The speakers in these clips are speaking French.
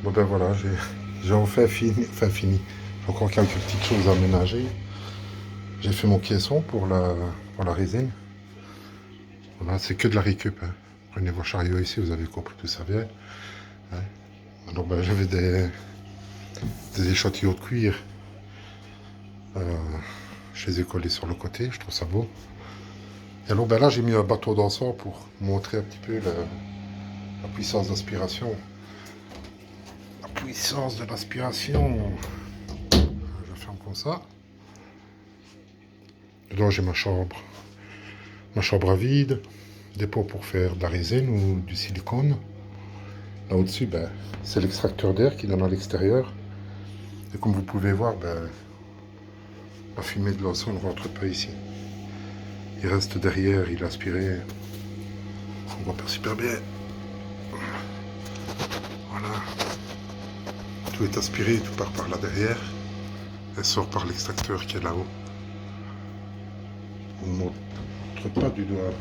Bon ben voilà, j'ai enfin fini. J'ai encore quelques petites choses à aménager. J'ai fait mon caisson pour la résine. Voilà, c'est que de la récup, hein. Prenez vos chariots ici, vous avez compris d'où ça vient, hein. Alors ben, j'avais des échantillons de cuir. Euh, je les ai collés sur le côté, je trouve ça beau. Et alors ben là j'ai mis un bateau d'encens pour montrer un petit peu la puissance d'aspiration. La puissance de l'aspiration. Je ferme comme ça. Et là j'ai ma chambre à vide, des pots pour faire de la résine ou du silicone. Là au-dessus, ben, c'est l'extracteur d'air qui donne à l'extérieur. Et comme vous pouvez voir, ben, la fumée de l'encens ne rentre pas ici. Il reste derrière, il est aspiré. On voit pas super bien. Voilà. Tout est aspiré, tout part par là derrière. Et sort par l'extracteur qui est là-haut. On ne montre pas du doigt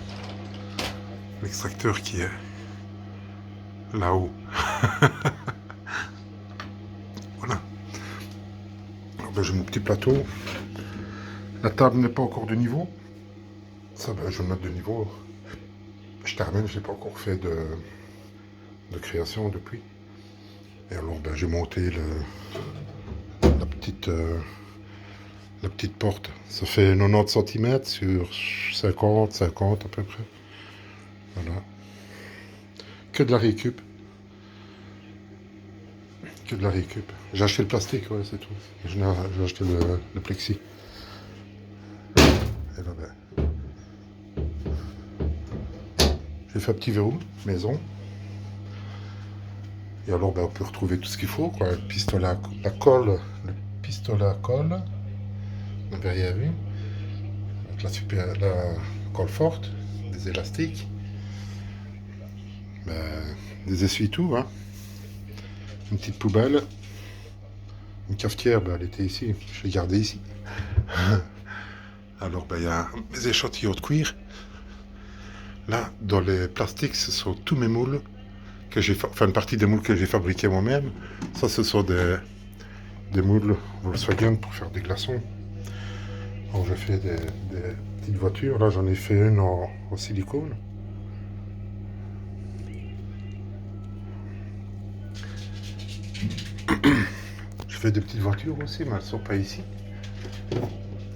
l'extracteur qui est là-haut. Voilà. Alors ben, j'ai mon petit plateau. La table n'est pas encore de niveau. Ça, ben, je vais le mettre de niveau. Je termine, je n'ai pas encore fait de création depuis. Et alors, ben, j'ai monté la petite, euh, la petite porte. Ça fait 90 cm sur 50 à peu près. Voilà. Que de la récup. Que de la récup. J'ai acheté le plastique, ouais, c'est tout. J'ai acheté le plexi. Et là, ben, j'ai fait un petit verrou, maison. Et alors, ben, on peut retrouver tout ce qu'il faut, quoi. Le pistolet la colle, le pistolet à colle. Vous n'avez rien vu. Avec la colle forte, des élastiques, ben, des essuie-tout, hein. Une petite poubelle, une cafetière, ben, elle était ici, je l'ai gardée ici. Alors ben, il y a mes échantillons de cuir. Là, dans les plastiques, ce sont tous mes moules enfin une partie des moules que j'ai fabriqués moi-même. Ça, ce sont des moules Volkswagen pour faire des glaçons. Alors, je fais des petites voitures. Là, j'en ai fait une en silicone. Je fais des petites voitures aussi, mais elles ne sont pas ici.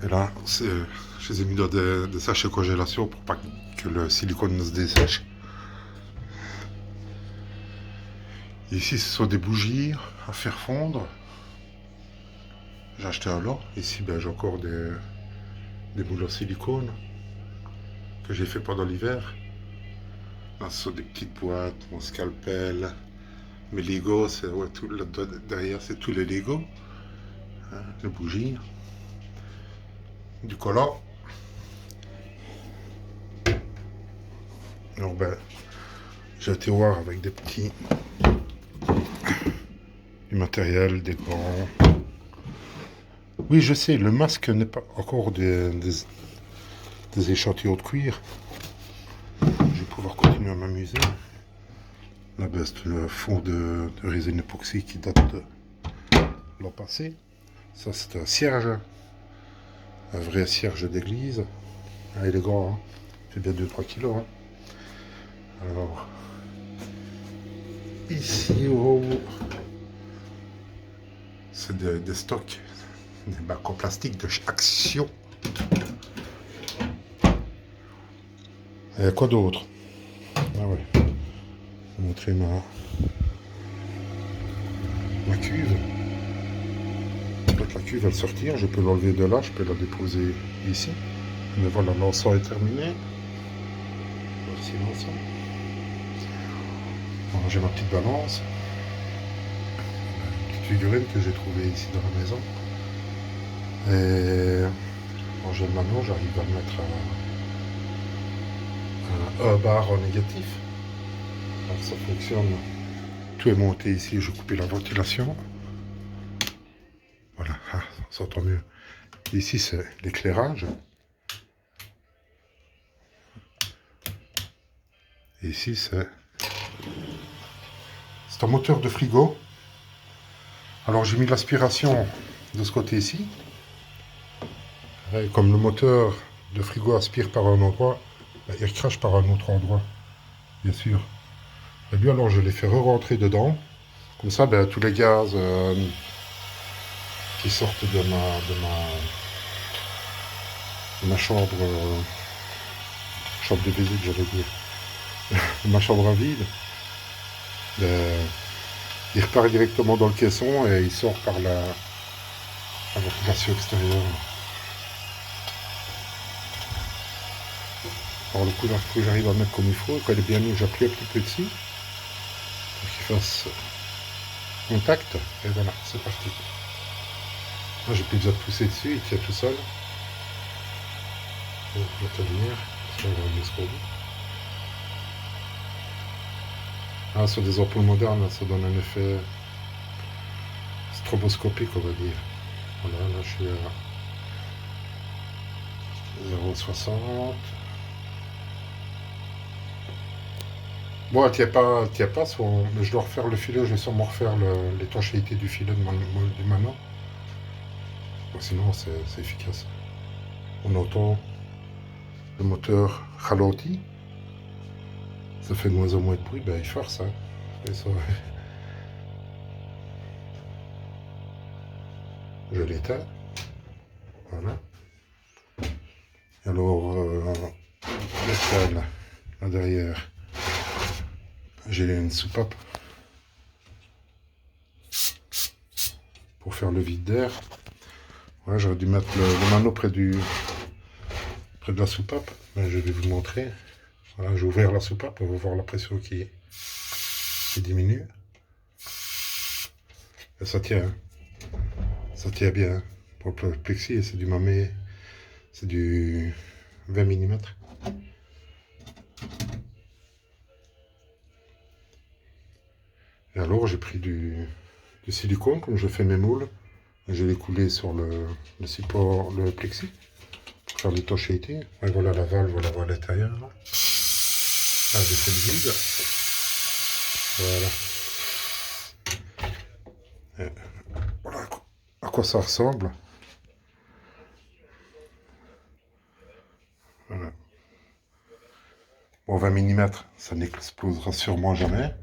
Et là, je les ai mis dans des sachets congélation pour pas que le silicone ne se dessèche. Et ici, ce sont des bougies à faire fondre. J'ai acheté un lot. Ici, ben, j'ai encore des moules en silicone que j'ai fait pendant l'hiver. Là, ce sont des petites boîtes, mon scalpel, mes Legos, ouais, tout là derrière, c'est tous les Legos, hein, les bougies, du collant. Alors ben, j'ai un tiroir avec du matériel, des gants. Oui, je sais, le masque n'est pas encore des échantillons de cuir. Je vais pouvoir continuer à m'amuser. Là, ben, c'est le fond de résine époxy qui date de l'an passé. Ça, c'est un cierge, un vrai cierge d'église. Ah, il est grand, hein. Il fait bien 2-3 kilos, hein. Alors, ici, oh, c'est des stocks, des bacs en plastique de Action. Et quoi d'autre? Ah ouais, je vais montrer ma cuve. Donc la cuve va sortir, je peux l'enlever de là, je peux la déposer ici. Mais voilà, l'encens est terminé. Voici l'encens. Alors, j'ai ma petite balance. Une petite figurine que j'ai trouvée ici dans la maison. Et quand j'ai le manon, j'arrive à mettre un bar en négatif. Alors ça fonctionne. Tout est monté ici, je coupé la ventilation. Voilà, ah, on s'entend mieux. Ici c'est l'éclairage. Et ici c'est un moteur de frigo. Alors j'ai mis l'aspiration de ce côté-ci. Et comme le moteur de frigo aspire par un endroit, bah, il recrache par un autre endroit, bien sûr. Et lui alors je l'ai fait re-rentrer dedans. Comme ça, ben, tous les gaz qui sortent de ma chambre, chambre de visite, j'allais dire, de ma chambre à vide, ben, il repart directement dans le caisson et il sort par la ventilation extérieure. Alors le coup, là, j'arrive à le mettre comme il faut, quand il est bien mis, j'appuie un petit peu dessus pour qu'il fasse contact, et voilà, c'est parti. Moi j'ai plus besoin de pousser dessus, il tient tout seul. Je vais mettre la lumière, ça va aller jusqu'au bout. Ah, sur des ampoules modernes, ça donne un effet stroboscopique, on va dire. Voilà, là je suis à 0,60. Bon, elle tient pas mais je dois refaire le filet, je vais sûrement refaire l'étanchéité du filet du mano. Bon, sinon, c'est efficace. On entend le moteur ralenti. Ça fait de moins en moins de bruit, ben il force, hein. Et ça, je l'éteins. Voilà. Et alors, l'escale, là derrière, j'ai une soupape pour faire le vide d'air. Ouais, j'aurais dû mettre le mano près de la soupape, mais je vais vous montrer. Voilà, j'ai ouvert la soupape, on va voir la pression qui diminue. Et ça tient, hein. Ça tient bien, hein. Pour le plexi, c'est du mamé, c'est du 20 mm. Et alors j'ai pris du silicone, comme je fais mes moules, et je l'ai coulé sur le support, le plexi, pour faire l'étanchéité. Et voilà la valve, on la voit à l'intérieur. Là, j'ai fait le vide. Voilà. Et voilà à quoi ça ressemble. Voilà. Bon, 20 mm, ça n'explosera sûrement jamais.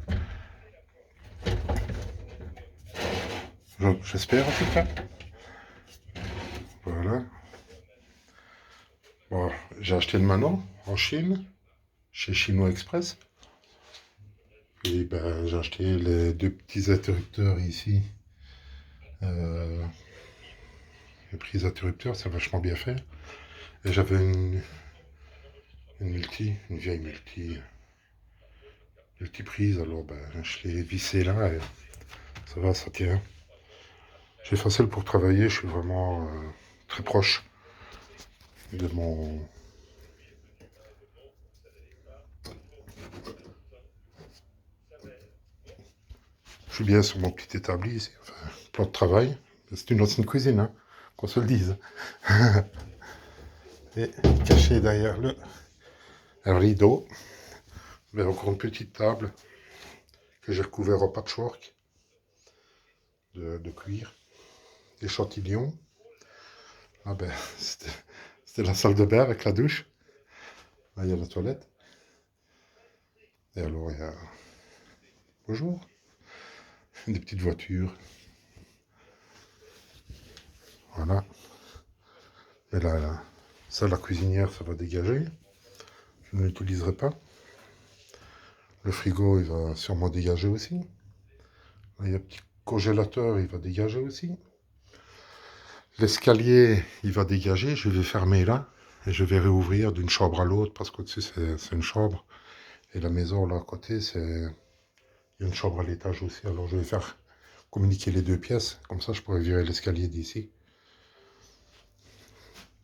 J'espère en tout cas. Voilà. Bon, j'ai acheté le Manon en Chine, chez Chinois Express. Et ben, j'ai acheté les deux petits interrupteurs ici. Les prises interrupteurs, c'est vachement bien fait. Et j'avais une vieille multi-prise. Alors ben, je l'ai vissé là et ça va, ça tient. J'ai facile pour travailler, je suis vraiment très proche de mon... Je suis bien sur mon petit établi ici, enfin, plan de travail. C'est une ancienne cuisine, hein, qu'on se le dise. Et caché derrière un rideau, mais encore une petite table que j'ai recouvert en patchwork de cuir, échantillon. Ah ben, c'était la salle de bain avec la douche. Là, il y a la toilette. Et alors, il y a... Bonjour. Des petites voitures. Voilà. Et là, ça, la cuisinière, ça va dégager. Je ne l'utiliserai pas. Le frigo, il va sûrement dégager aussi. Là, il y a un petit congélateur, il va dégager aussi. L'escalier, il va dégager. Je vais fermer là. Et je vais réouvrir d'une chambre à l'autre parce qu'au-dessus, c'est une chambre. Et la maison, là, à côté, il y a une chambre à l'étage aussi. Alors, je vais faire communiquer les deux pièces. Comme ça, je pourrais virer l'escalier d'ici.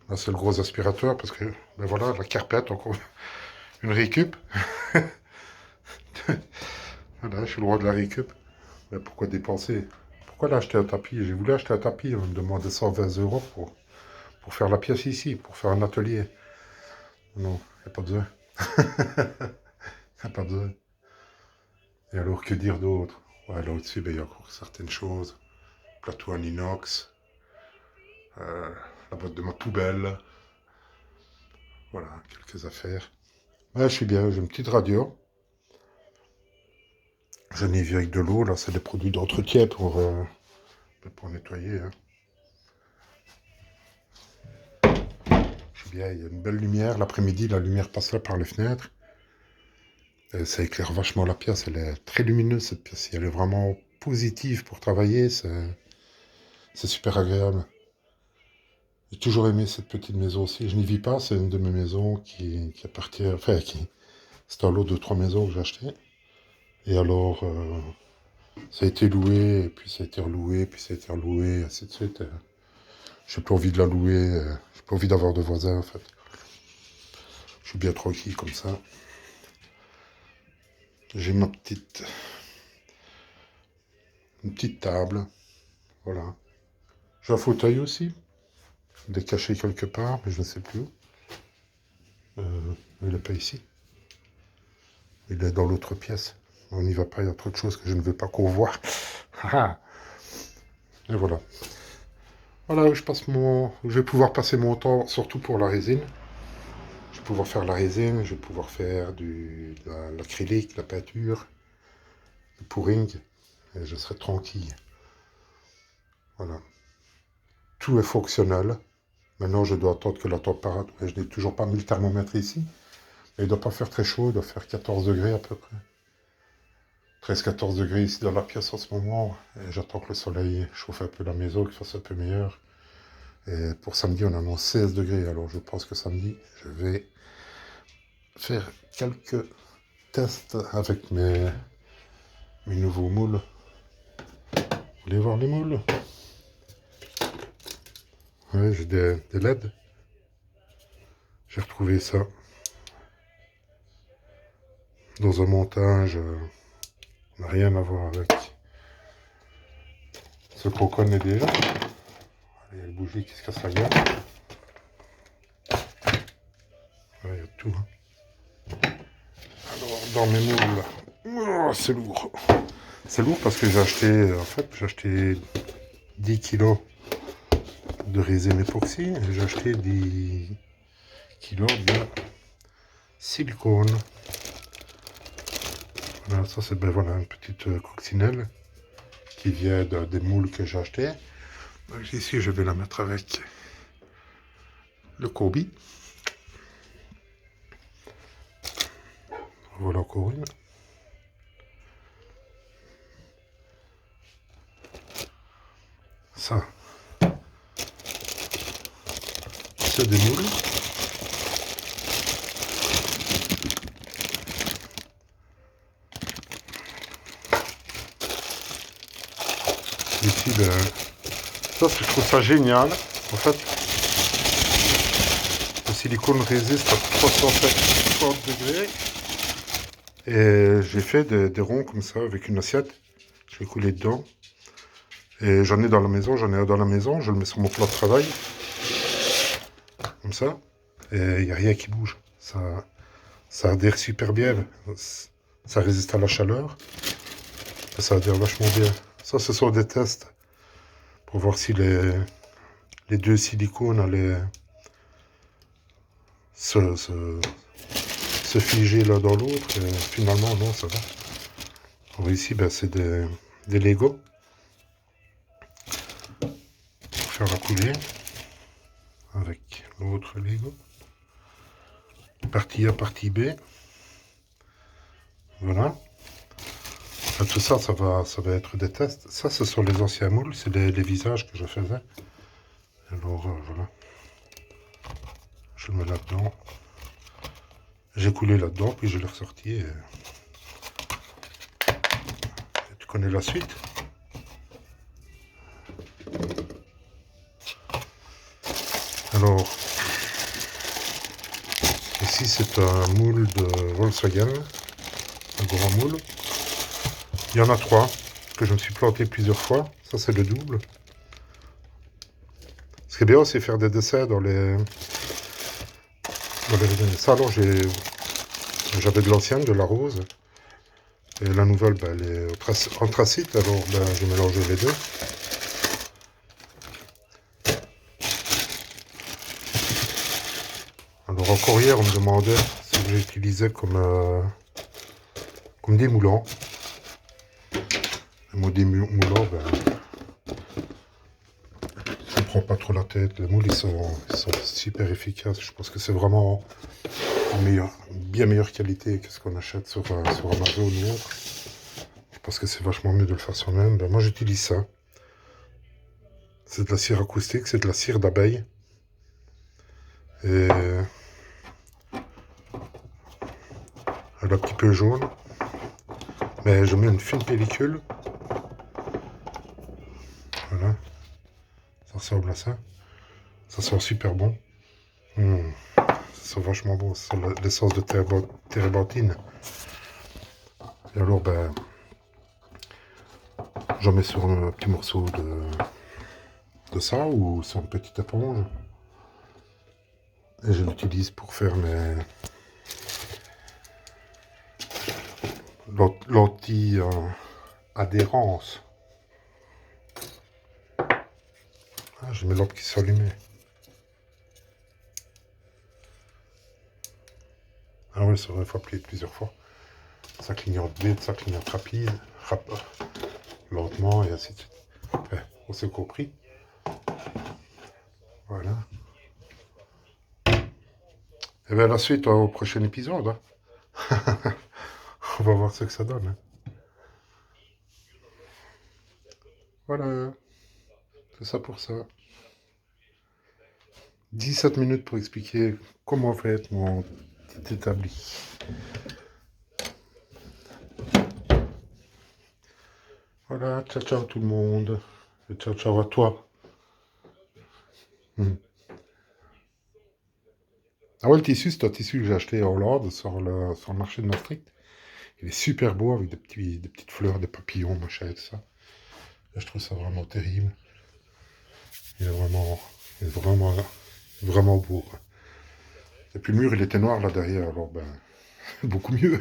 Là, c'est le gros aspirateur parce que, ben voilà, la carpette, encore une récup. Voilà, je suis le roi de la récup. Mais pourquoi dépenser? Pourquoi l'acheter un tapis? J'ai voulu acheter un tapis, on me demandait 120 € pour faire la pièce ici, pour faire un atelier. Non, il n'y a pas besoin. Il n'y a pas besoin. Et alors, que dire d'autre? Ouais, là au-dessus, ben, il y a encore certaines choses. plateau en inox, la boîte de ma poubelle, voilà, quelques affaires. Ouais, je suis bien, j'ai une petite radio. J'en ai vu avec de l'eau, là, c'est des produits d'entretien pour nettoyer. Hein. Je suis bien, il y a une belle lumière. L'après-midi, la lumière passe là par les fenêtres. Et ça éclaire vachement la pièce. Elle est très lumineuse, cette pièce. Elle est vraiment positive pour travailler. C'est super agréable. J'ai toujours aimé cette petite maison aussi. Je n'y vis pas, c'est une de mes maisons qui appartient, enfin, c'est un lot de 3 maisons que j'ai acheté. Et alors, ça a été loué, et puis ça a été reloué, puis ça a été reloué, ainsi de suite. J'ai plus envie de la louer, j'ai pas envie d'avoir de voisins, en fait. Je suis bien tranquille comme ça. J'ai une petite table, voilà. J'ai un fauteuil aussi, il est caché quelque part, mais je ne sais plus où. Il n'est pas ici. Il est dans l'autre pièce. On n'y va pas, il y a trop de choses que je ne veux pas qu'on voit. Et voilà. Voilà où je vais pouvoir passer mon temps, surtout pour la résine. Je vais pouvoir faire la résine, je vais pouvoir faire l'acrylique, la peinture, le pouring, et je serai tranquille. Voilà. Tout est fonctionnel. Maintenant, je dois attendre que la température... Je n'ai toujours pas mis le thermomètre ici. Mais il ne doit pas faire très chaud, il doit faire 14 degrés à peu près. 13-14 degrés ici dans la pièce en ce moment. Et j'attends que le soleil chauffe un peu la maison, qu'il fasse un peu meilleur. Et pour samedi, on annonce 16 degrés. Alors je pense que samedi, je vais faire quelques tests avec mes nouveaux moules. Vous voulez voir les moules? Ouais, j'ai des LED. J'ai retrouvé ça dans un montage. N'a rien à voir avec ce qu'on connaît déjà. Il y a le bougie qui se casse la gueule. Ouais, il y a tout. Hein. Alors, dans mes moules, oh, c'est lourd. C'est lourd parce que j'ai acheté 10 kilos de résine époxy et j'ai acheté 10 kilos de silicone. Voilà, ça c'est voilà, une petite coccinelle qui vient des moules que j'ai achetés. Donc ici je vais la mettre avec le Kobe. Voilà encore une. Ça, c'est des moules. Ici, ça, je trouve ça génial. En fait, le silicone résiste à 350 degrés. Et j'ai fait des ronds comme ça avec une assiette. Je vais couler dedans. Et j'en ai dans la maison, j'en ai un dans la maison. Je le mets sur mon plat de travail. Comme ça. Et il n'y a rien qui bouge. Ça adhère super bien. Ça résiste à la chaleur. Et ça adhère vachement bien. Ça, ce sont des tests pour voir si les deux silicones allaient se figer l'un dans l'autre. Et finalement, non, ça va. Alors ici, ben, c'est des Lego pour faire la coulée avec l'autre Lego. Partie A, partie B. Voilà. Tout ça, ça va être des tests. Ça, ce sont les anciens moules, c'est les visages que je faisais. Alors, voilà. Je le mets là-dedans. J'ai coulé là-dedans, puis je l'ai ressorti. Et tu connais la suite. Alors, ici, c'est un moule de Volkswagen. Un grand moule. Il y en a 3 que je me suis planté plusieurs fois. Ça, c'est le double. Ce qui est bien, c'est faire des dessins dans les... Ça, alors, j'avais de l'ancienne, de la rose. Et la nouvelle, ben, elle est anthracite. Alors, ben, j'ai mélangé les deux. Alors encore hier, on me demandait ce que j'utilisais comme démoulant. Le mot démoulant, ça ne prend pas trop la tête. Les moules, ils sont super efficaces. Je pense que c'est vraiment bien meilleure qualité que ce qu'on achète sur Amazon ou autre. Je pense que c'est vachement mieux de le faire soi-même. Moi, j'utilise ça. C'est de la cire acoustique, c'est de la cire d'abeille. Et elle est un petit peu jaune. Mais je mets une fine pellicule. Voilà. Ça ressemble à ça. Ça sent super bon. Ça sent vachement bon. Ça sent l'essence de térébenthine. Et alors, j'en mets sur un petit morceau de ça ou sur une petite éponge. Et je l'utilise pour faire mes l'anti-adhérence. Ah, j'ai mes lampes qui s'allumaient. Ah ouais, ça aurait faut appeler plusieurs fois. Ça clignote vite, ça clignote lentement et ainsi de suite. Ouais, on s'est compris. Voilà. Et bien la suite au prochain épisode. Hein. On va voir ce que ça donne. Hein. Voilà. C'est ça pour ça. 17 minutes pour expliquer comment va être mon petit établi. Voilà, ciao ciao tout le monde. Et ciao ciao à toi. Ah ouais, le tissu, c'est un tissu que j'ai acheté en Hollande sur le marché de Maastricht. Il est super beau avec des petites fleurs, des papillons, machin et tout ça. Et je trouve ça vraiment terrible. Il est vraiment beau. Quoi. Et puis le mur, il était noir là derrière, alors beaucoup mieux.